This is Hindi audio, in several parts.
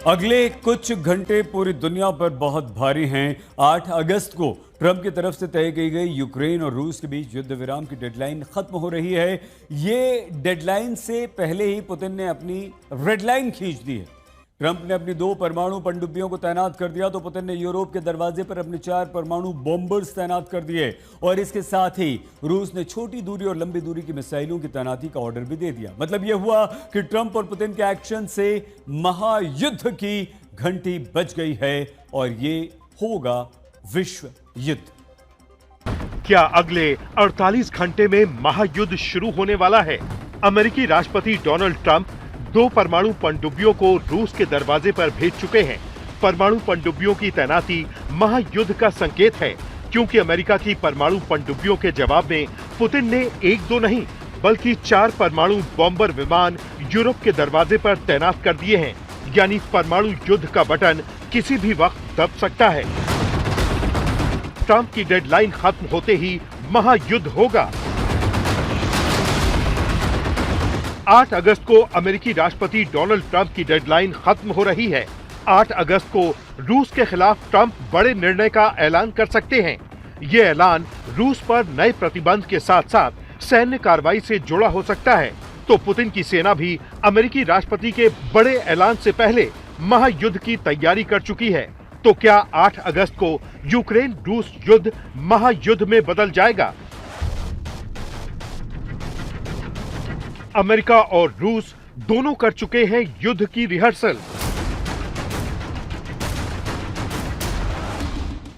अगले कुछ घंटे पूरी दुनिया पर बहुत भारी हैं। 8 अगस्त को ट्रंप की तरफ से तय की गई यूक्रेन और रूस के बीच युद्ध विराम की डेडलाइन खत्म हो रही है। ये डेडलाइन से पहले ही पुतिन ने अपनी रेड लाइन खींच दी है। ट्रंप ने अपनी 2 परमाणु पनडुब्बियों को तैनात कर दिया तो पुतिन ने यूरोप के दरवाजे पर अपने 4 परमाणु बॉम्बर्स तैनात कर दिए और इसके साथ ही रूस ने छोटी दूरी और लंबी दूरी की मिसाइलों की तैनाती का ऑर्डर भी दे दिया। मतलब यह हुआ कि ट्रंप और पुतिन के एक्शन से महायुद्ध की घंटी बज गई है और ये होगा विश्व युद्ध। क्या अगले 48 घंटे में महायुद्ध शुरू होने वाला है? अमेरिकी राष्ट्रपति डोनाल्ड ट्रंप 2 परमाणु पनडुब्बियों को रूस के दरवाजे पर भेज चुके हैं। परमाणु पनडुब्बियों की तैनाती महायुद्ध का संकेत है, क्योंकि अमेरिका की परमाणु पनडुब्बियों के जवाब में पुतिन ने 1-2 नहीं बल्कि 4 परमाणु बॉम्बर विमान यूरोप के दरवाजे पर तैनात कर दिए हैं। यानी परमाणु युद्ध का बटन किसी भी वक्त दब सकता है। ट्रंप की डेडलाइन खत्म होते ही महायुद्ध होगा। 8 अगस्त को अमेरिकी राष्ट्रपति डोनाल्ड ट्रंप की डेडलाइन खत्म हो रही है। 8 अगस्त को रूस के खिलाफ ट्रंप बड़े निर्णय का ऐलान कर सकते हैं। ये ऐलान रूस पर नए प्रतिबंध के साथ साथ सैन्य कार्रवाई से जुड़ा हो सकता है। तो पुतिन की सेना भी अमेरिकी राष्ट्रपति के बड़े ऐलान से पहले महायुद्ध की तैयारी कर चुकी है। तो क्या 8 अगस्त को यूक्रेन रूस युद्ध महायुद्ध में बदल जाएगा? अमेरिका और रूस दोनों कर चुके हैं युद्ध की रिहर्सल।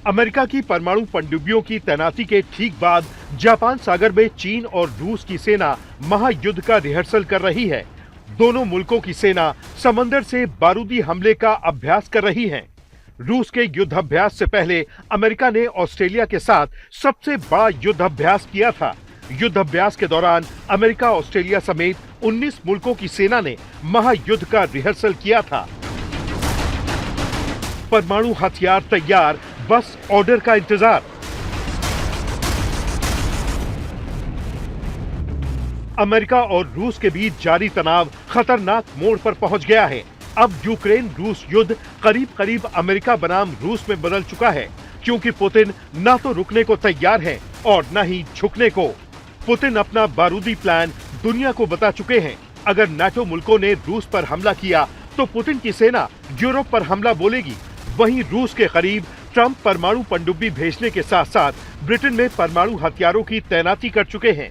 अमेरिका की परमाणु पनडुब्बियों की तैनाती के ठीक बाद जापान सागर में चीन और रूस की सेना महायुद्ध का रिहर्सल कर रही है। दोनों मुल्कों की सेना समंदर से बारूदी हमले का अभ्यास कर रही है। रूस के युद्धाभ्यास से पहले अमेरिका ने ऑस्ट्रेलिया के साथ सबसे बड़ा युद्धाभ्यास किया था। युद्धाभ्यास के दौरान अमेरिका, ऑस्ट्रेलिया समेत 19 मुल्कों की सेना ने महायुद्ध का रिहर्सल किया था। परमाणु हथियार तैयार, बस ऑर्डर का इंतजार। अमेरिका और रूस के बीच जारी तनाव खतरनाक मोड़ पर पहुंच गया है। अब यूक्रेन रूस युद्ध करीब करीब अमेरिका बनाम रूस में बदल चुका है, क्योंकि पुतिन न तो रुकने को तैयार है और न ही झुकने को। पुतिन अपना बारूदी प्लान दुनिया को बता चुके हैं। अगर नाटो मुल्कों ने रूस पर हमला किया तो पुतिन की सेना यूरोप पर हमला बोलेगी। वहीं रूस के करीब ट्रंप परमाणु पनडुब्बी भेजने के साथ साथ ब्रिटेन में परमाणु हथियारों की तैनाती कर चुके हैं।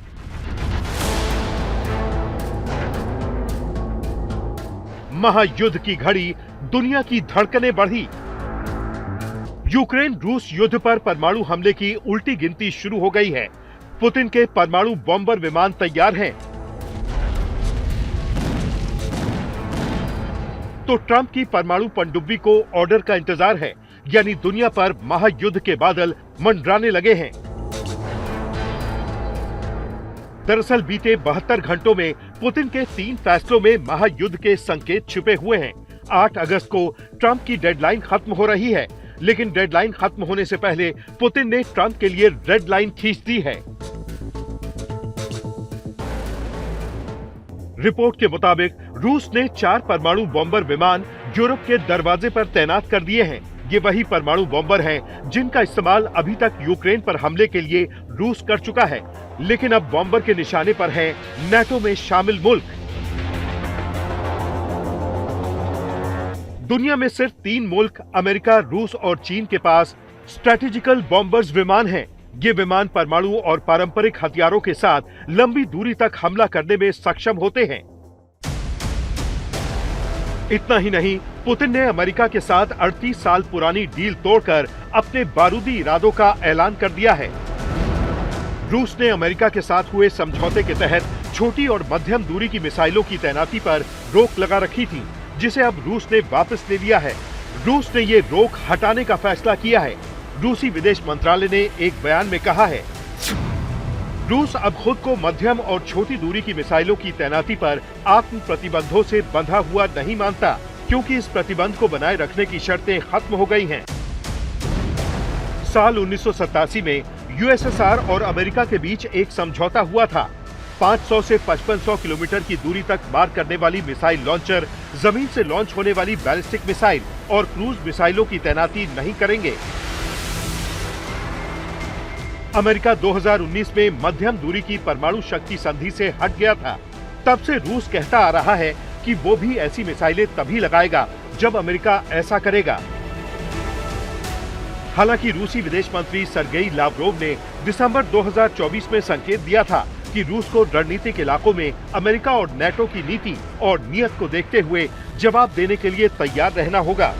महायुद्ध की घड़ी, दुनिया की धड़कनें बढ़ी। यूक्रेन रूस युद्ध पर परमाणु हमले की उल्टी गिनती शुरू हो गई है। पुतिन के परमाणु बॉम्बर विमान तैयार हैं। तो ट्रंप की परमाणु पनडुब्बी को ऑर्डर का इंतजार है। यानी दुनिया पर महायुद्ध के बादल मंडराने लगे हैं। दरअसल बीते 72 घंटों में पुतिन के 3 फैसलों में महायुद्ध के संकेत छिपे हुए हैं। 8 अगस्त को ट्रंप की डेडलाइन खत्म हो रही है, लेकिन डेडलाइन खत्म होने से पहले पुतिन ने ट्रंप के लिए रेड लाइन खींच दी है। रिपोर्ट के मुताबिक रूस ने 4 परमाणु बॉम्बर विमान यूरोप के दरवाजे पर तैनात कर दिए हैं। ये वही परमाणु बॉम्बर हैं जिनका इस्तेमाल अभी तक यूक्रेन पर हमले के लिए रूस कर चुका है, लेकिन अब बॉम्बर के निशाने पर हैं नाटो में शामिल मुल्क। दुनिया में सिर्फ 3 मुल्क अमेरिका, रूस और चीन के पास स्ट्रैटेजिकल बॉम्बर्स विमान हैं। ये विमान परमाणु और पारंपरिक हथियारों के साथ लंबी दूरी तक हमला करने में सक्षम होते हैं। इतना ही नहीं, पुतिन ने अमेरिका के साथ 38 साल पुरानी डील तोड़कर अपने बारूदी इरादों का ऐलान कर दिया है। रूस ने अमेरिका के साथ हुए समझौते के तहत छोटी और मध्यम दूरी की मिसाइलों की तैनाती पर रोक लगा रखी थी, जिसे अब रूस ने वापस ले लिया है। रूस ने ये रोक हटाने का फैसला किया है। रूसी विदेश मंत्रालय ने एक बयान में कहा है, रूस अब खुद को मध्यम और छोटी दूरी की मिसाइलों की तैनाती पर आत्म प्रतिबंधों से बंधा हुआ नहीं मानता, क्योंकि इस प्रतिबंध को बनाए रखने की शर्तें खत्म हो गई हैं। साल 1987 में यूएसएसआर और अमेरिका के बीच एक समझौता हुआ था। 500 से 5500 किलोमीटर की दूरी तक मार करने वाली मिसाइल लॉन्चर, जमीन से लॉन्च होने वाली बैलिस्टिक मिसाइल और क्रूज मिसाइलों की तैनाती नहीं करेंगे। अमेरिका 2019 में मध्यम दूरी की परमाणु शक्ति संधि से हट गया था। तब से रूस कहता आ रहा है कि वो भी ऐसी मिसाइलें तभी लगाएगा जब अमेरिका ऐसा करेगा। हालांकि रूसी विदेश मंत्री सर्गेई लावरोव ने दिसंबर 2024 में संकेत दिया था कि रूस को रणनीतिक इलाकों में अमेरिका और नेटो की नीति और नियत को देखते हुए जवाब देने के लिए तैयार रहना होगा।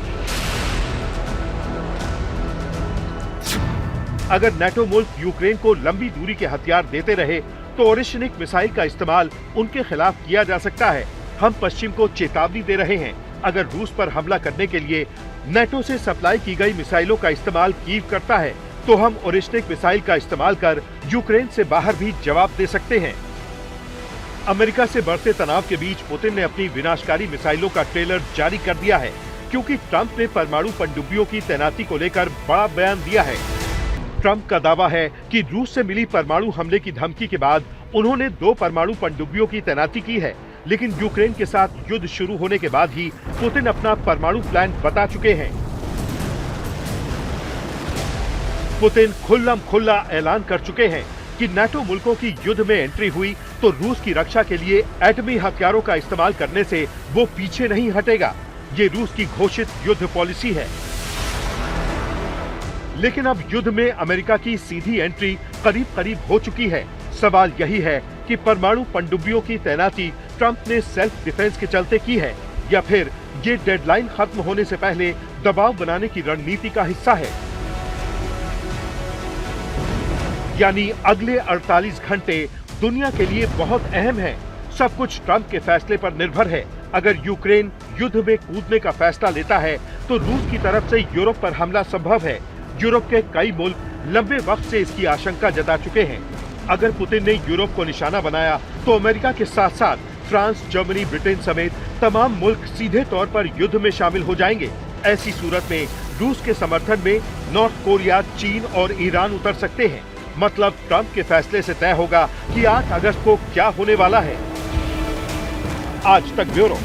अगर नेटो मुल्क यूक्रेन को लंबी दूरी के हथियार देते रहे तो ओरेशनिक मिसाइल का इस्तेमाल उनके खिलाफ किया जा सकता है। हम पश्चिम को चेतावनी दे रहे हैं, अगर रूस पर हमला करने के लिए नेटो से सप्लाई की गई मिसाइलों का इस्तेमाल कीव करता है तो हम ओरेशनिक मिसाइल का इस्तेमाल कर यूक्रेन से बाहर भी जवाब दे सकते हैं। अमेरिका से बढ़ते तनाव के बीच पुतिन ने अपनी विनाशकारी मिसाइलों का ट्रेलर जारी कर दिया है, क्योंकि ट्रंप ने परमाणु पनडुब्बियों की तैनाती को लेकर बड़ा बयान दिया है। ट्रंप का दावा है कि रूस से मिली परमाणु हमले की धमकी के बाद उन्होंने 2 परमाणु पनडुब्बियों की तैनाती की है, लेकिन यूक्रेन के साथ युद्ध शुरू होने के बाद ही पुतिन अपना परमाणु प्लान बता चुके हैं। पुतिन खुल्ला ऐलान कर चुके हैं कि नेटो मुल्कों की युद्ध में एंट्री हुई तो रूस की रक्षा के लिए एटमी हथियारों का इस्तेमाल करने से वो पीछे नहीं हटेगा। ये रूस की घोषित युद्ध पॉलिसी है। लेकिन अब युद्ध में अमेरिका की सीधी एंट्री करीब हो चुकी है। सवाल यही है कि परमाणु पनडुब्बियों की तैनाती ट्रंप ने सेल्फ डिफेंस के चलते की है या फिर ये डेडलाइन खत्म होने से पहले दबाव बनाने की रणनीति का हिस्सा है। यानी अगले 48 घंटे दुनिया के लिए बहुत अहम है। सब कुछ ट्रंप के फैसले पर निर्भर है। अगर यूक्रेन युद्ध में कूदने का फैसला लेता है तो रूस की तरफ से यूरोप पर हमला संभव है। यूरोप के कई मुल्क लंबे वक्त से इसकी आशंका जता चुके हैं। अगर पुतिन ने यूरोप को निशाना बनाया तो अमेरिका के साथ साथ फ्रांस, जर्मनी, ब्रिटेन समेत तमाम मुल्क सीधे तौर पर युद्ध में शामिल हो जाएंगे। ऐसी सूरत में रूस के समर्थन में नॉर्थ कोरिया, चीन और ईरान उतर सकते हैं। मतलब ट्रंप के फैसले से तय होगा कि 8 अगस्त को क्या होने वाला है। आज तक ब्यूरो।